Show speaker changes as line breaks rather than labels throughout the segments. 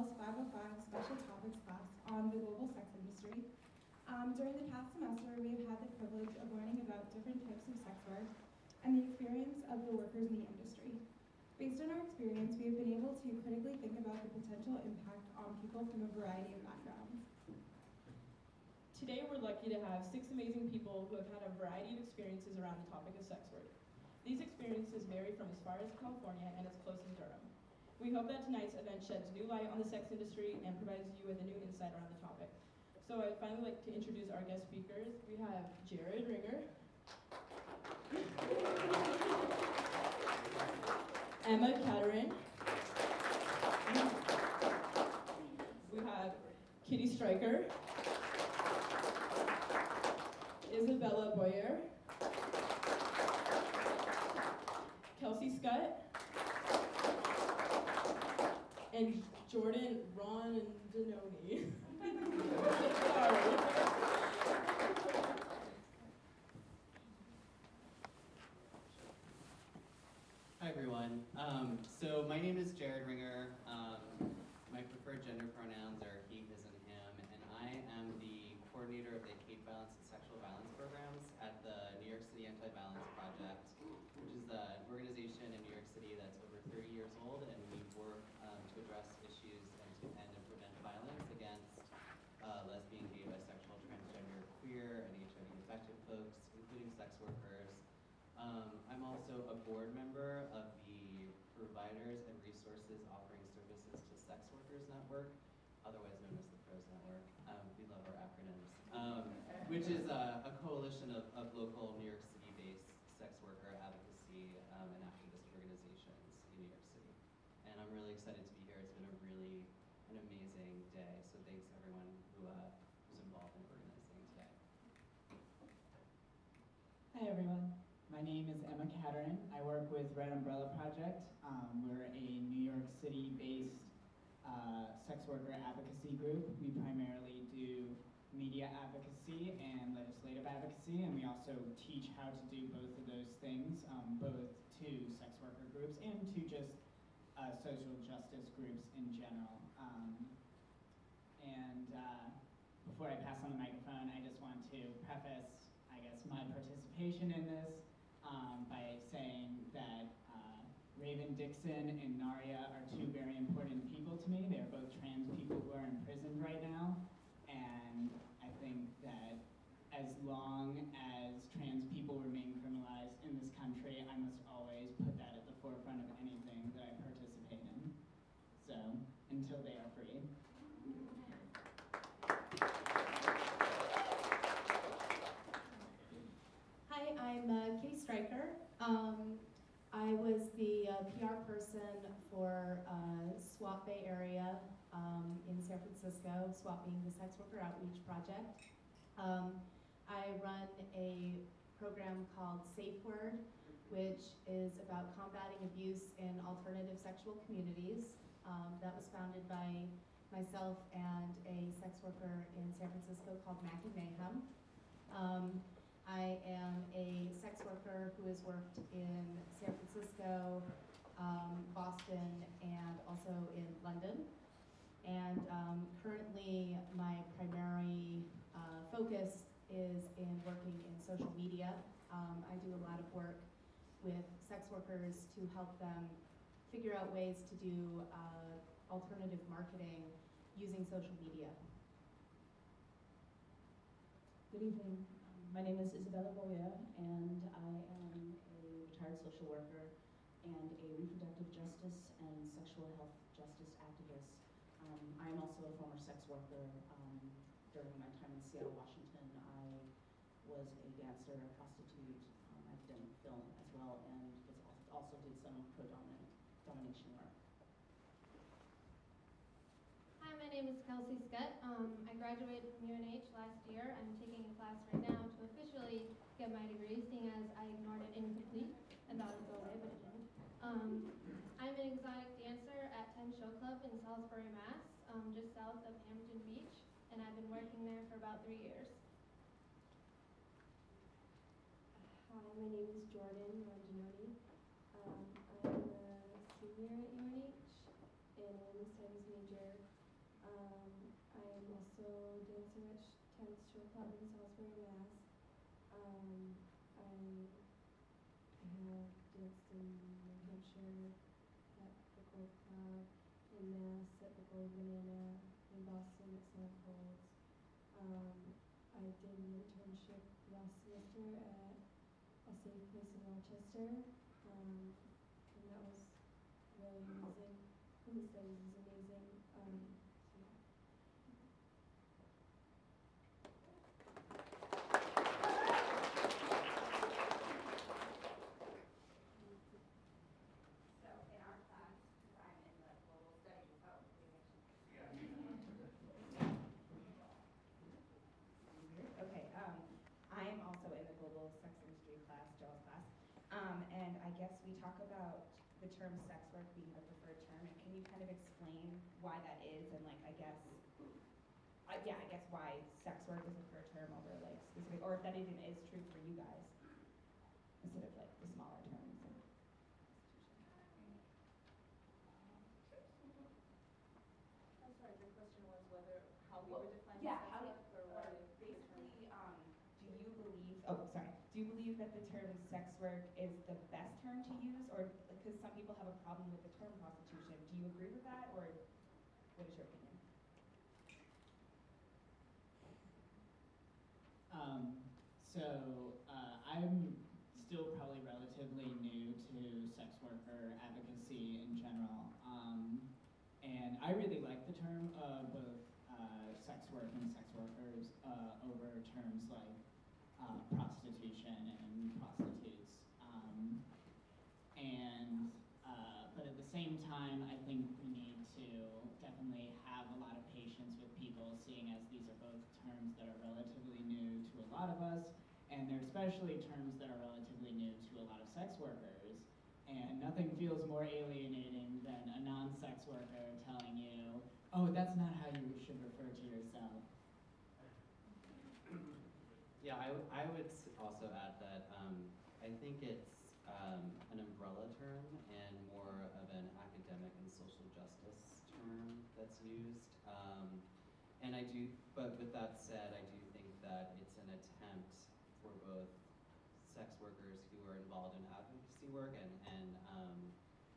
Bell's 505 Special Topics class on the global sex industry. During the past semester, we have had the privilege of learning about different types of sex work and the experience of the workers in the industry. Based on our experience, we have been able to critically think about the potential impact on people from a variety of backgrounds.
Today, we're lucky to have 6 amazing people who have had a variety of experiences around the topic of sex work. These experiences vary from as far as California and as close as Durham. We hope that tonight's event sheds new light on the sex industry and provides you with a new insight around the topic. So I'd finally like to introduce our guest speakers. We have Jared Ringer, Emma Caterin, we have Kitty Stryker, Isabella Boyer, Kelsey Scott, and Jordan Rondanoni. Sorry.
Hi everyone. So my name is Jared Ringer. My preferred gender pronouns are he, his, and him, and I am the coordinator of the hate violence and sexual violence programs at the New York City Anti-Violence Project, which is an organization in New York City that's over 30 years old, and we work to address issues and to end and prevent violence against lesbian, gay, bisexual, transgender, queer, and HIV-affected folks, including sex workers. I'm also a board member of the Providers and Resources Offering Services to Sex Workers Network, otherwise known as the PROS Network. We love our acronyms, which is a coalition of local New York City-based sex worker advocacy and activist organizations in New York City. And I'm really excited to be here. It's been an amazing day, so thanks everyone who's involved in organizing today.
Hi everyone. My name is Emma Caterin. I work with Red Umbrella Project. We're a New York City-based sex worker advocacy group. We primarily do media advocacy and legislative advocacy, and we also teach how to do both of those things, both to sex worker groups and to just social justice groups in general. Before I pass on the microphone, I just want to preface, I guess, my participation in this by saying that Raven Dixon and Naria are 2 very important people to me. They're both trans people who are imprisoned right now, and I think that as long as trans people remain criminalized in this country, I must always put that at the forefront of anything that I participate in. So, until they are free.
Hi, I'm Kitty Stryker. I was the PR person for SWAP Bay Area in San Francisco, SWAP being the Sex Worker Outreach Project. I run a program called Safe Word, which is about combating abuse in alternative sexual communities. That was founded by myself and a sex worker in San Francisco called Mackie Mayhem. I am a sex worker who has worked in San Francisco, Boston, and also in London. And currently my primary focus is in working in social media. I do a lot of work with sex workers to help them figure out ways to do alternative marketing using social media.
Good evening. My name is Isabella Boyer, and I am a retired social worker and a reproductive justice and sexual health justice activist. I am also a former sex worker. During my time in Seattle, Washington, I was a dancer, a prostitute. I've done film as well, and also did some domination work.
Hi, my name is Kelsey Scott. I graduated from UNH last year. I'm taking a class right now to officially get my degree, seeing as I ignored it incomplete and thought it would go away, but it didn't. I'm an exotic dancer at 10 Show Club in Salisbury, Mass, just south of Hampton Beach, and I've been working there for about 3 years.
Hi, my name is Jordan Rondanoni. I'm a senior at UNH and I'm a studies major. also dance UNH 10th Stroke Club in Salisbury, Mass. I have danced in New Hampshire at the Gold Club, in Mass at the Gold Banana, in Boston at St. Paul's. I did an internship last semester at a safe place in Rochester, and that was really amazing. And the studies was amazing. So yeah.
So in our class, because I'm in the global studies,
Okay, I am also in the global sex industry class, Joel's class, and I guess we talk about the term sex work being the preferred term, and can you kind of explain why that is, and like, I guess why sex work is a preferred term over like specific, or if that even is true for you guys, instead of like the smaller terms.
I'm sorry, your question was whether, how we were defining
Yeah,
sex
how
work, or
or
why
basically, do you believe that the term sex work is the best term to use, or because some people have a problem with the term prostitution? Do you agree with that, or what is your opinion?
I'm still probably relatively new to sex worker advocacy in general, and I really like the term both sex work and sex workers over terms like prostitution and prostitutes. But at the same time, I think we need to definitely have a lot of patience with people, seeing as these are both terms that are relatively new to a lot of us, and they're especially terms that are relatively new to a lot of sex workers. And nothing feels more alienating than a non-sex worker telling you, oh, that's not how you should refer to yourself.
Yeah, I would also add that I think it's an umbrella term and more of an academic and social justice term that's used. But with that said, I do think that it's an attempt for both sex workers who are involved in advocacy work and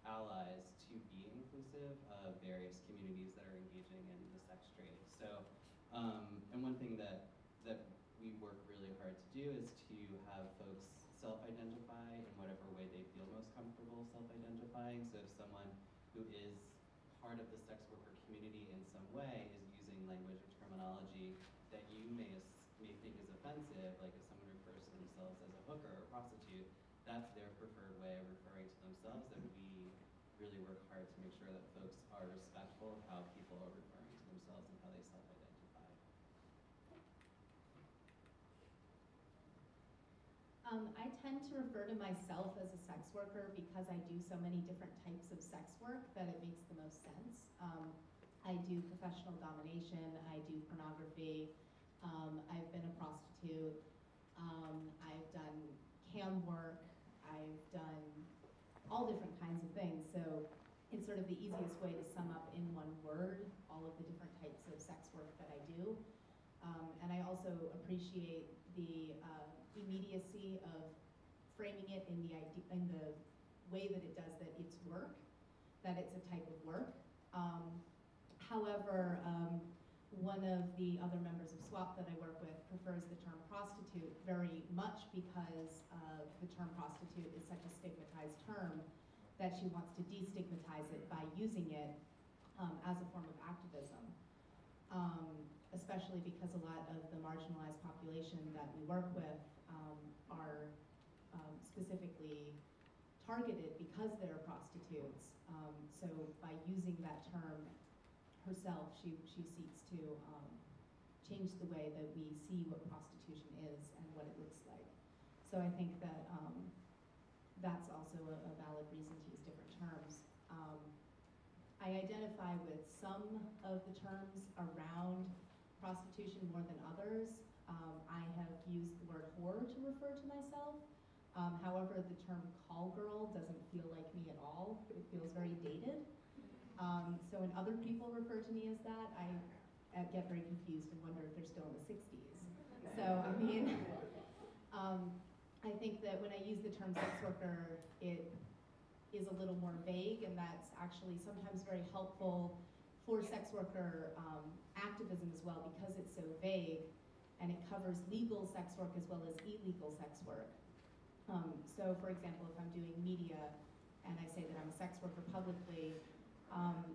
allies to be inclusive of various communities that are engaging in the sex trade. So, and one thing that we work really hard to do is to have folks self-identify in whatever way they feel most comfortable self-identifying. So if someone who is part of the sex worker community in some way is using language or terminology that you may think is offensive, like if someone refers to themselves as a hooker or prostitute, that's their preferred way of referring to themselves, and we really work hard to make sure that folks are respectful of how people are referring to themselves and how they self-identify.
I tend to refer to myself as a sex worker because I do so many different types of sex work that it makes the most sense. I do professional domination, I do pornography, I've been a prostitute, I've done cam work, I've done all different kinds of things. So it's sort of the easiest way to sum up in one word all of the different types of sex work that I do. And I also appreciate the immediacy of framing it in the way that it does, that it's work, that it's a type of work. However, one of the other members of SWAP that I work with prefers the term prostitute very much because the term prostitute is such a stigmatized term that she wants to destigmatize it by using it as a form of activism. Especially because a lot of the marginalized population that we work with are specifically targeted because they're prostitutes. So by using that term herself, she seeks to change the way that we see what prostitution is and what it looks like. So I think that that's also a valid reason to use different terms. I identify with some of the terms around prostitution more than others. I have used the word whore to refer to myself. However, the term call girl doesn't feel like me at all. It feels very dated. So when other people refer to me as that, get very confused and wonder if they're still in the 60s. So, I mean, I think that when I use the term sex worker, it is a little more vague, and that's actually sometimes very helpful for sex worker activism as well, because it's so vague and it covers legal sex work as well as illegal sex work. So for example, if I'm doing media and I say that I'm a sex worker publicly,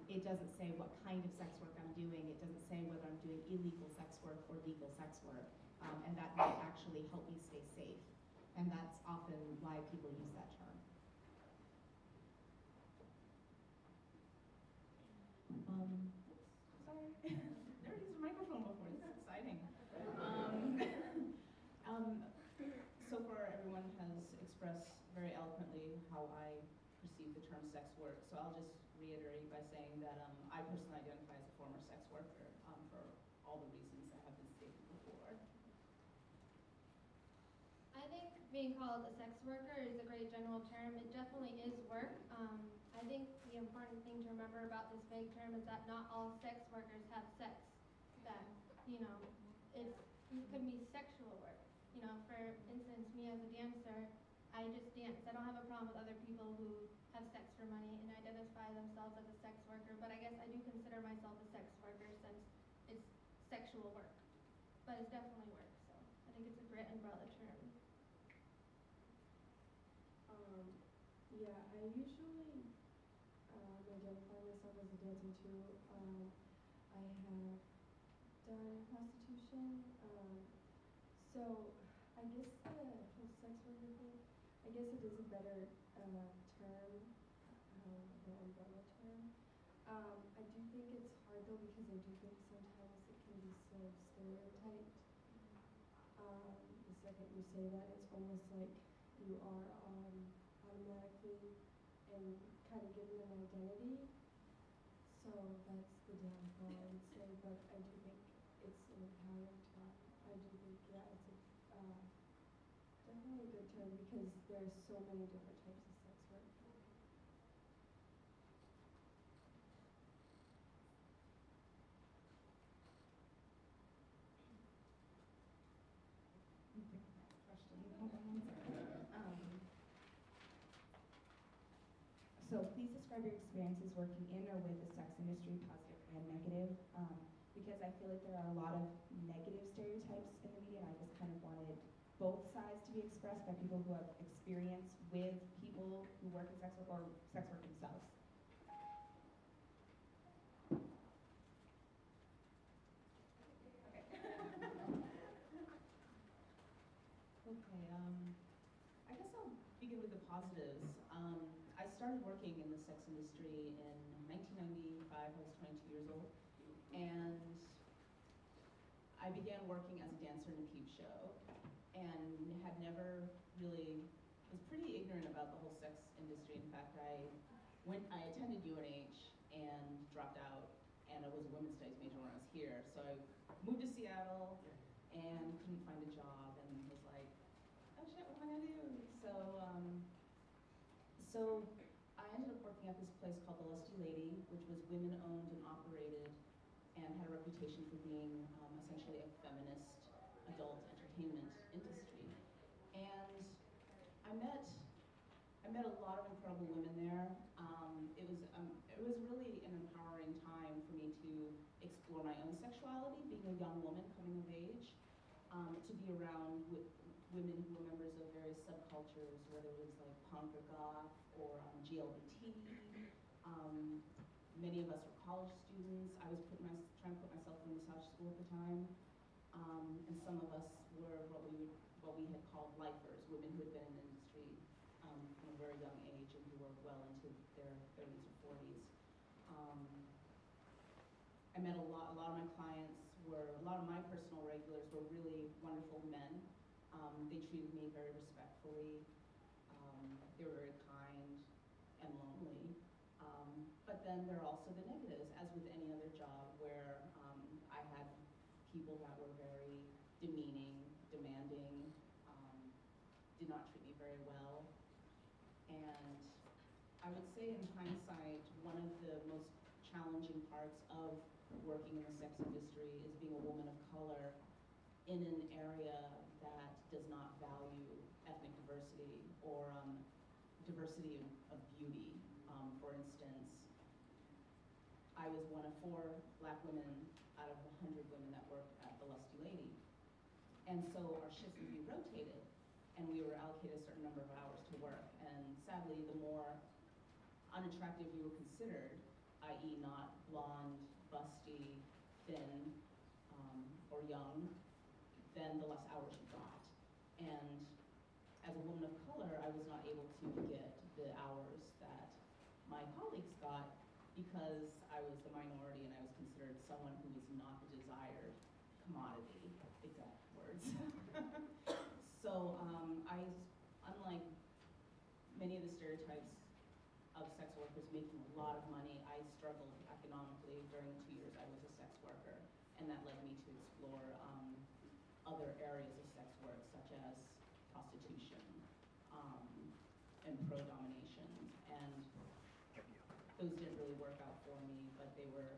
it doesn't say what kind of sex work I'm doing. It doesn't say whether I'm doing illegal sex work or legal sex work. And that might actually help me stay safe. And that's often why people use that term.
Sorry, never used a microphone before. This is exciting. So far, everyone has expressed very eloquently how I perceive the term sex work. So I'll just reiterate by saying that I personally identify as a former sex worker for all the reasons that have been stated before.
I think being called a sex worker is a great general term. It definitely is work. I think the important thing to remember about this vague term is that not all sex workers have sex. That, you know, it could be sexual work. You know, for instance, me as a dancer, I just dance. I don't have a problem with other people who have sex for money and identify themselves as a sex worker, but I guess I do consider myself a sex worker since it's sexual work. But it's definitely work, so I think it's a great umbrella term.
Yeah, I usually identify myself as a dancer too. I have done prostitution. So I guess the whole sex worker thing, I guess it is a better term, the umbrella term. I do think it's hard though, because I do think sometimes it can be so stereotyped. The second you say that, it's almost like you are automatically and kind of given an identity. So that's the downfall, I would say. But I do think it's an empowering term. I do think, yeah, it's definitely a good term, because there's so many different types of sex work.
Question. Hold on one second. So please describe your experiences working in or with the sex industry, positive and negative, because I feel like there are a lot of negative stereotypes in the media, and I just kind of wanted both sides to be expressed by people who have experience with people who work in sex work or sex work themselves.
Okay, I guess I'll begin with the positives. I started working in the sex industry in 1995. I was 22 years old, and I began working as a dancer in a peep show, and had never really, was pretty ignorant about the whole sex industry. In fact, I attended UNH and dropped out, and I was a women's studies major when I was here. So I moved to Seattle and couldn't find a job, and was like, oh shit, what am I gonna do? So I ended up working at this place called The Lusty Lady, which was women owned and operated, and had a reputation for being essentially a feminist adult entertainment industry. And I met a lot of incredible women there. It was really an empowering time for me to explore my own sexuality, being a young woman coming of age, to be around women who were members of various subcultures, whether it was like punk or goth or GLBT. Many of us were college students. I was trying to put myself in massage school at the time, and some of us were what we had called lifers, women who had been in the industry from a very young age and who were well into their 30s or 40s. I met a lot of my clients a lot of my personal regulars were really wonderful men. They treated me very respectfully. They were very kind and lonely. But then there are also the negatives, as with any other job, where I had people that were very demeaning, demanding, did not treat me very well. And I would say in hindsight, one of the most challenging parts of working in the sex industry is being a woman of color in an area that does not value ethnic diversity or diversity of beauty. For instance, I was one of 4 black women out of 100 women that worked at the Lusty Lady. And so our shifts would be rotated, and we were allocated a certain number of hours to work. And sadly, the more unattractive you were considered, i.e. not blonde, busty, thin, or young, then the less hours you got. And as a woman of color, I was not able to get the hours that my colleagues got because I was the minority and I was considered someone who was not the desired commodity, exact words. So unlike many of the stereotypes of sex workers making a lot of money, I struggled economically during the 2 years I was a sex worker, and that led me to explore other areas of sex work, such as prostitution and pro-domination. And those didn't really work out for me, but they were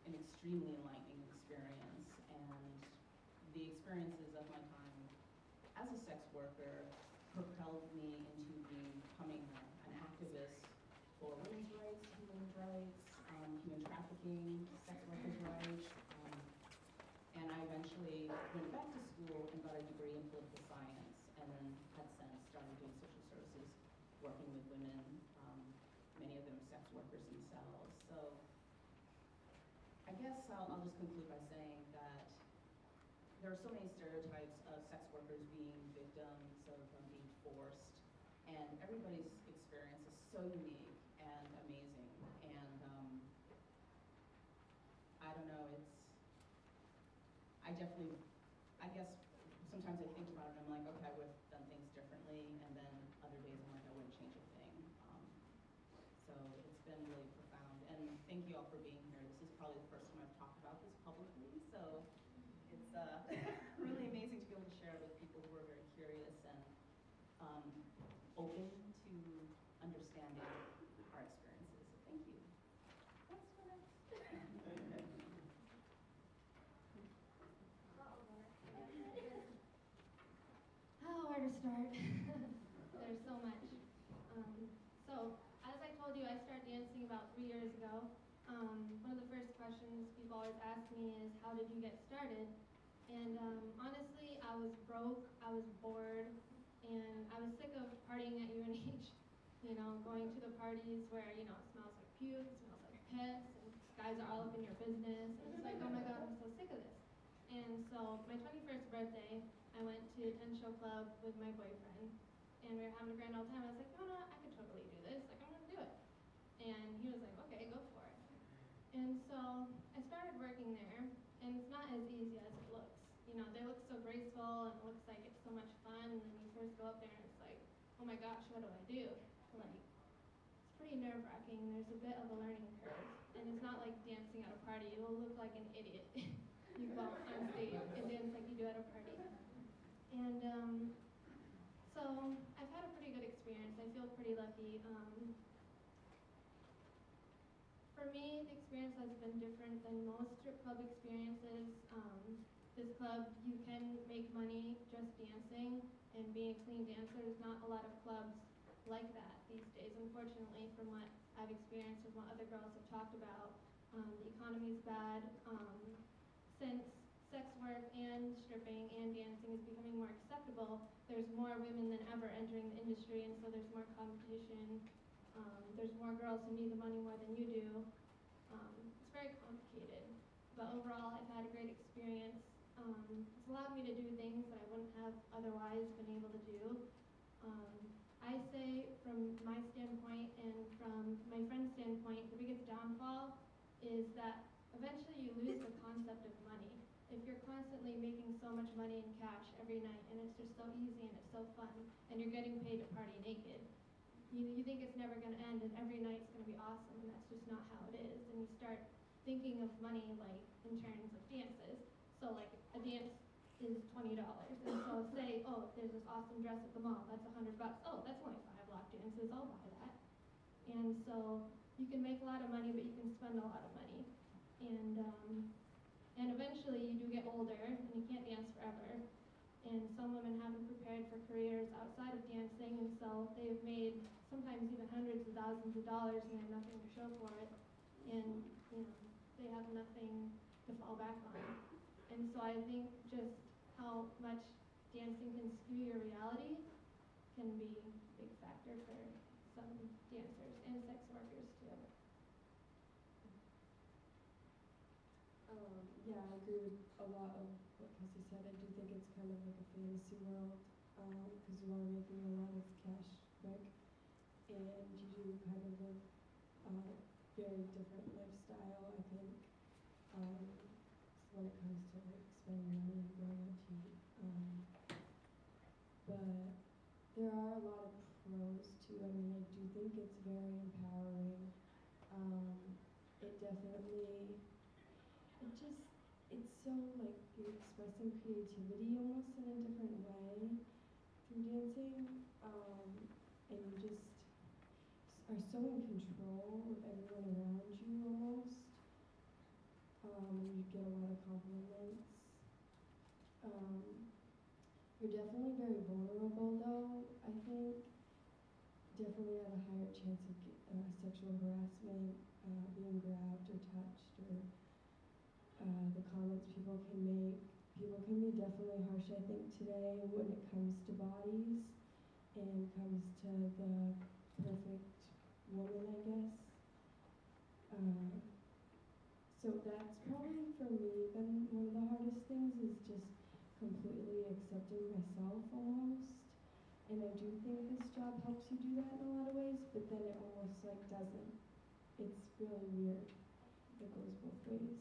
an extremely enlightening experience. And the experiences of my time as a sex worker propelled me into becoming an activist for women's rights, human trafficking, sex workers' rights. And I eventually went back to school and got a degree in political science, and then had since started doing social services, working with women, many of them sex workers themselves. So I guess I'll just conclude by saying that there are so many stereotypes of sex workers being victims of being forced, and everybody's experience is so unique and amazing. And I don't know, I guess sometimes I think about it and I'm like, okay, I would have done things differently, and then other days I'm like, I wouldn't change a thing. So it's been really profound, and thank you all for being here. This is probably the first time I've talked about this publicly, so it's really amazing to be able to share it with people who are very curious and open to understanding our experiences. So thank you. What's next?
Oh, where to start? There's so much. So, as I told you, I started dancing about 3 years ago. One of the first questions people always ask me is, how did you get started? And honestly, I was broke, I was bored, and I was sick of partying at UNH. You know, going to the parties where, you know, it smells like puke, it smells like piss, and guys are all up in your business, and it's like, oh my god, I'm so sick of this. And so, my 21st birthday, I went to 10 Show Club with my boyfriend, and we were having a grand old time. I was like, no, I could totally do this, like, I'm gonna do it. And he was like, okay, go for it. And so, I started working there, and it's not as easy as it looks. You know, they look so graceful, and it looks like it's so much fun, and then you first go up there, and it's like, oh my gosh, what do I do? Like, it's pretty nerve-wracking. There's a bit of a learning curve, and it's not like dancing at a party. You'll look like an idiot. You go on stage and dance like you do at a party. And so I've had a pretty good experience. I feel pretty lucky. For me, the experience has been different than most strip club experiences. This club, you can make money just dancing, and being a clean dancer, there's not a lot of clubs like that these days, unfortunately, from what I've experienced and what other girls have talked about. The economy's bad. Since sex work and stripping and dancing is becoming more acceptable, there's more women than ever entering the industry, and so there's more competition. There's more girls who need the money more than you do. It's very complicated, but overall I've had a great experience. It's allowed me to do things that I wouldn't have otherwise been able to do. I say from my standpoint and from my friend's standpoint, the biggest downfall is that eventually you lose the concept of money. If you're constantly making so much money in cash every night, and it's just so easy and it's so fun, and you're getting paid to party naked, you think it's never going to end, and every night's going to be awesome, and that's just not how it is. And you start thinking of money like in terms of dances. So like a dance is $20, and so say, oh, there's this awesome dress at the mall, that's $100. Oh, that's only 5 lap dances, I'll buy that. And so you can make a lot of money, but you can spend a lot of money. and eventually you do get older and you can't dance forever. And some women haven't prepared for careers outside of dancing, and so they've made sometimes even hundreds of thousands of dollars and they have nothing to show for it. And you know, they have nothing to fall back on. And so I think just how much dancing can skew your reality can be a big factor for some dancers and sex workers too.
Yeah, I agree with a lot of what Kelsey said. I do think it's kind of like a fantasy world, because you are making a lot of cash quick, and you do kind of live a very different lifestyle, I think, when it comes to like spending money and going out to eat. But there are a lot of pros too. I mean, I do think it's very empowering. It definitely, it's so like you're expressing creativity almost in a different way through dancing, and you just are so in control of everyone around you almost. You get a lot of compliments. You're definitely very vulnerable though, I think. Definitely have a higher chance of sexual harassment, being grabbed or touched, or the comments people can make. People can be definitely harsh, I think, today when it comes to bodies and comes to the perfect woman, I guess. So that's probably for me been one of the hardest things, is just completely accepting myself almost. And I do think this job helps you do that in a lot of ways, but then it almost like doesn't. It's really weird. It goes both ways.